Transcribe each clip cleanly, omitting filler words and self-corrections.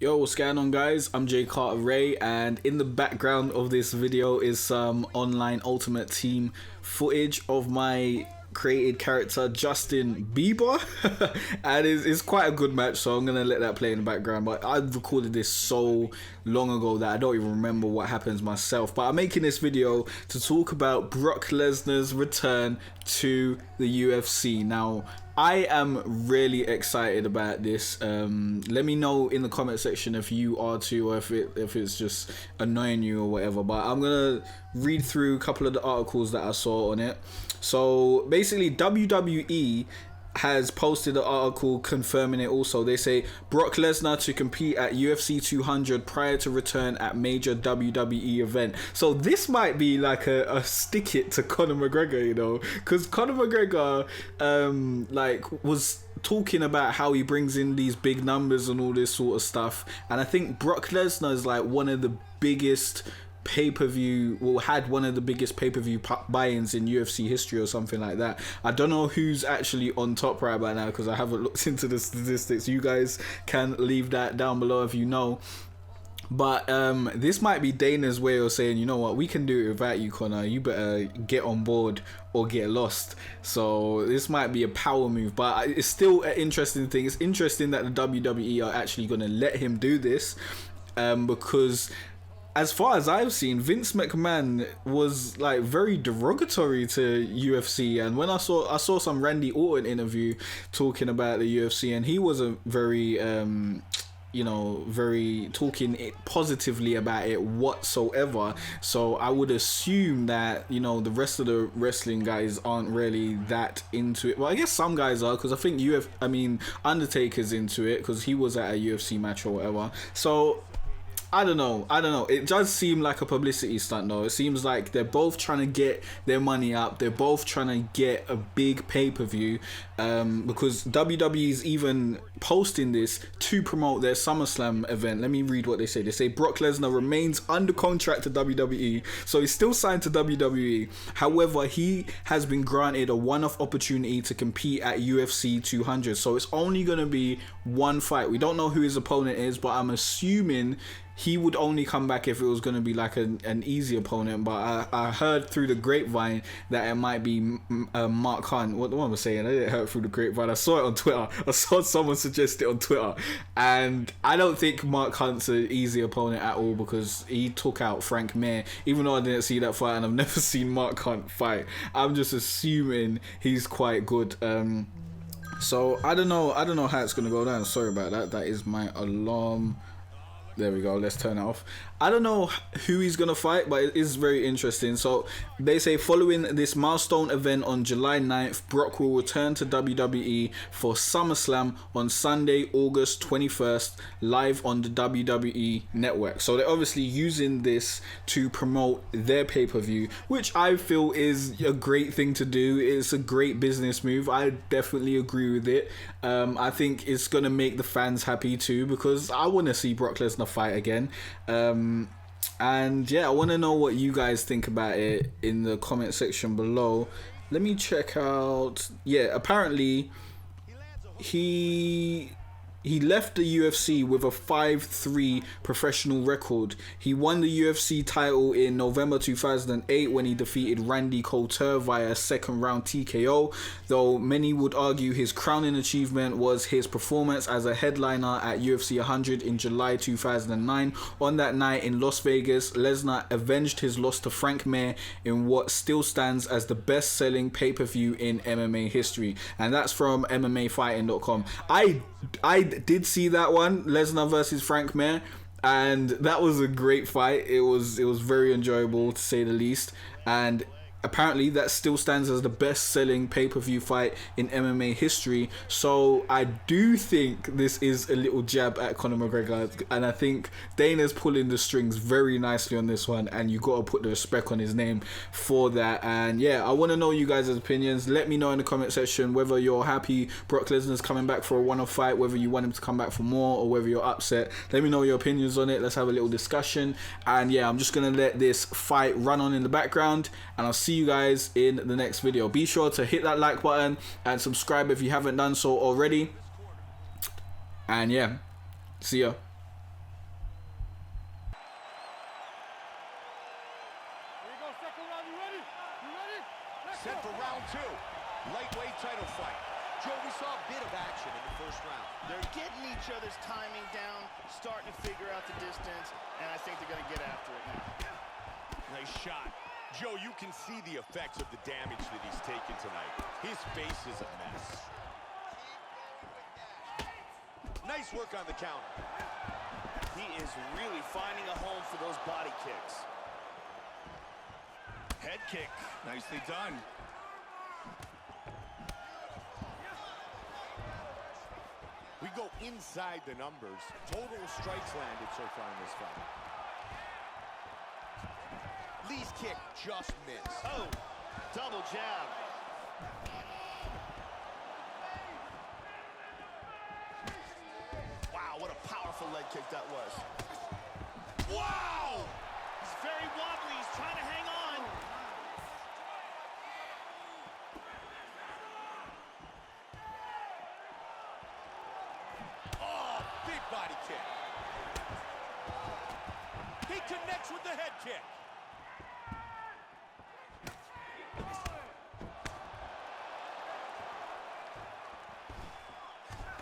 Yo, what's going on, guys? I'm Jay Cartere, and in the background of this video is some online Ultimate Team footage of my created character Justin Bieber. And it's quite a good match, so I'm gonna let that play in the background. But I recorded this so long ago that I don't even remember what happens myself. But I'm making this video to talk about Brock Lesnar's return to the UFC. Now, I am really excited about this. Let me know in the comment section if you are too, or if it's just annoying you or whatever. But I'm gonna read through a couple of the articles that I saw on it. So basically, WWE has posted an article confirming it also. They say Brock Lesnar to compete at UFC 200 prior to return at major WWE event. So this might be like a stick it to Conor McGregor, you know, because Conor McGregor was talking about how he brings in these big numbers and all this sort of stuff, and I think Brock Lesnar is like one of the biggest pay-per-view, had one of the biggest pay-per-view buy-ins in UFC history or something like that. I don't know who's actually on top right now because I haven't looked into the statistics. You guys can leave that down below if you know. But this might be Dana's way of saying, you know what, we can do it without you, Conor. You better get on board or get lost. So this might be a power move, but it's still an interesting thing. It's interesting that the WWE are actually going to let him do this, because as far as I've seen, Vince McMahon was like very derogatory to UFC, and when I saw some Randy Orton interview talking about the UFC, and he wasn't very very talking it positively about it whatsoever. So I would assume that, you know, the rest of the wrestling guys aren't really that into it. Well, I guess some guys are, because I think Undertaker's into it because he was at a UFC match or whatever. So I don't know. It does seem like a publicity stunt though. It seems like they're both trying to get their money up. They're both trying to get a big pay-per-view, because WWE is even posting this to promote their SummerSlam event. Let me read what they say. They say Brock Lesnar remains under contract to WWE, so he's still signed to WWE. However, he has been granted a one-off opportunity to compete at UFC 200. So it's only going to be one fight. We don't know who his opponent is, but I'm assuming he would only come back if it was going to be like an easy opponent. But I heard through the grapevine that it might be Mark Hunt. What am I saying? I didn't hear it through the grapevine. I saw it on Twitter. I saw someone suggest it on Twitter. And I don't think Mark Hunt's an easy opponent at all, because he took out Frank Mir. Even though I didn't see that fight and I've never seen Mark Hunt fight, I'm just assuming he's quite good. So I don't know how it's going to go down. Sorry about that. That is my alarm. There we go, let's turn it off. I don't know who he's going to fight, but it is very interesting. So they say following this milestone event on July 9th, Brock will return to WWE for SummerSlam on Sunday, August 21st, live on the WWE network. So they're obviously using this to promote their pay-per-view, which I feel is a great thing to do. It's a great business move. I definitely agree with it. I think it's going to make the fans happy too, because I want to see Brock Lesnar fight again. And yeah, I want to know what you guys think about it in the comment section below. Let me check out. Yeah, apparently he left the UFC with a 5-3 professional record. He won the UFC title in November 2008 when he defeated Randy Couture via second round TKO, though many would argue his crowning achievement was his performance as a headliner at UFC 100 in July 2009. On that night in Las Vegas, Lesnar avenged his loss to Frank Mir in what still stands as the best-selling pay-per-view in MMA history. And that's from MMAfighting.com. I did see that one, Lesnar versus Frank Mir, and that was a great fight. It was very enjoyable, to say the least, and apparently that still stands as the best-selling pay-per-view fight in MMA history. So I do think this is a little jab at Conor McGregor, and I think Dana's pulling the strings very nicely on this one, and you got to put the respect on his name for that. And yeah, I want to know you guys' opinions. Let me know in the comment section whether you're happy Brock Lesnar's coming back for a one-off fight, whether you want him to come back for more, or whether you're upset. Let me know your opinions on it. Let's have a little discussion. And yeah, I'm just gonna let this fight run on in the background, and I'll see you guys in the next video. Be sure to hit that like button and subscribe if you haven't done so already. And yeah, see ya. They're getting each other's timing down, starting to figure out the distance, and I think they're going to get after it now. Nice shot. Joe, you can see the effects of the damage that he's taken tonight. His face is a mess. Nice work on the counter. He is really finding a home for those body kicks. Head kick. Nicely done. We go inside the numbers. Total strikes landed so far in this fight. Lee's kick just missed. Oh, double jab. Wow, what a powerful leg kick that was. Wow! He's very wobbly. He's trying to hang on. Oh, big body kick. He connects with the head kick.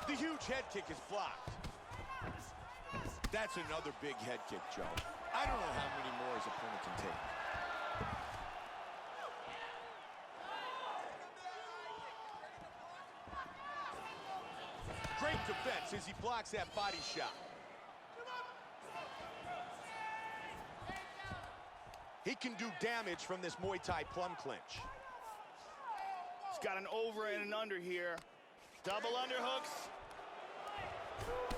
The huge head kick is blocked. That's another big head kick, Joe. I don't know how many more his opponent can take. Great defense as he blocks that body shot. He can do damage from this Muay Thai plum clinch. He's got an over and an under here. Double underhooks.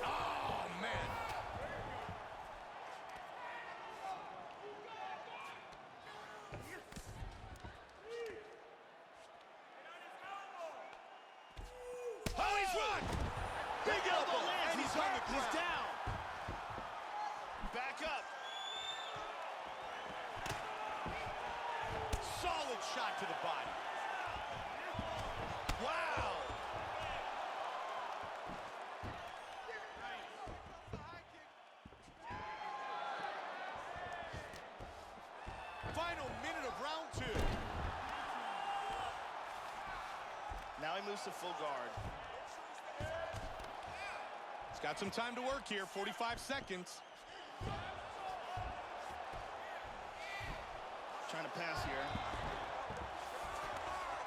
Oh, man. Oh, he's run! Big elbow, lands. and he's on the ground. He's down. Back up. Solid shot to the body. Wow. Final minute of round 2. Now he moves to full guard. He's got some time to work here, 45 seconds. Trying to pass here.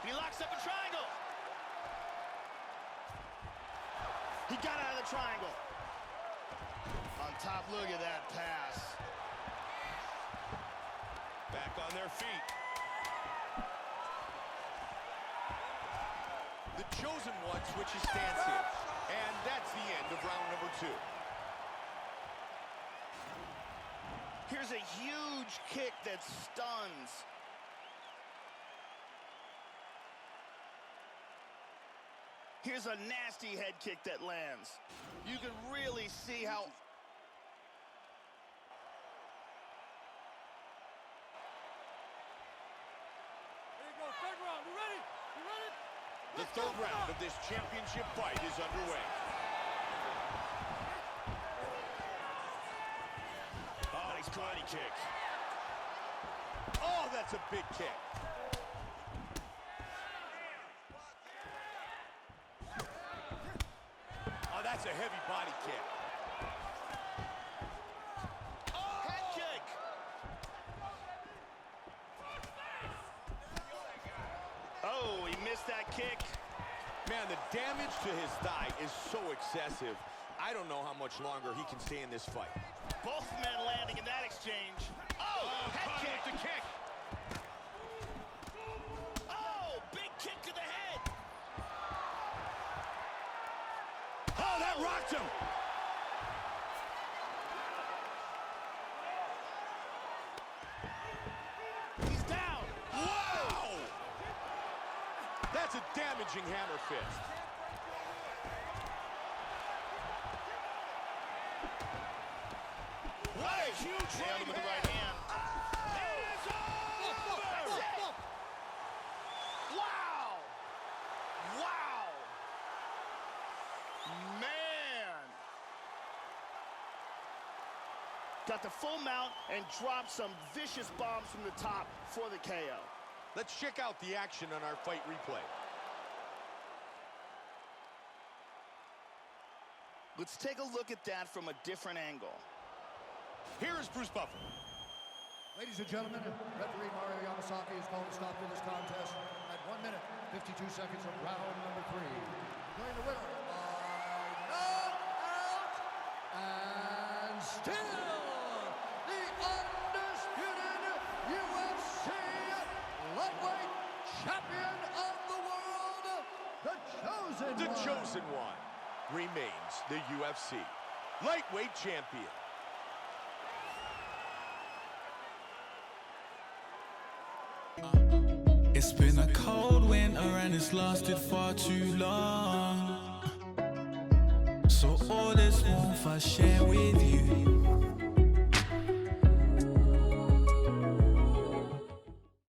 He locks up a triangle. He got out of the triangle. On top, look at that pass. Back on their feet. The chosen one switches stance here. And that's the end of round number 2. Here's a huge kick that stuns. Here's a nasty head kick that lands. You can really see how... There you go, third round, you ready? You ready? The third round of this championship fight is underway. Oh, nice karate kick. Oh, that's a big kick. Oh, that's a heavy body kick. Head kick. Oh, he missed that kick. Man, the damage to his thigh is so excessive. I don't know how much longer he can stay in this fight. Both men landing in that exchange. Oh, head kick. The kick. Oh, big kick to the head. Oh, that rocked him. He's down. Wow! That's a damaging hammer fist. What a huge nailed him with the right hand. It's over! That's it. Wow! Wow! Man! Got the full mount and dropped some vicious bombs from the top for the KO. Let's check out the action on our fight replay. Let's take a look at that from a different angle. Here is Bruce Buffer. Ladies and gentlemen, referee Mario Yamasaki has called a stop to this contest at 1 minute, 52 seconds of round number 3. Declaring the winner by knockout and still the undisputed UFC lightweight champion of the world, the Chosen One. The Chosen One remains the UFC lightweight champion. It's been a cold winter and it's lasted far too long. So all this warmth I share with you.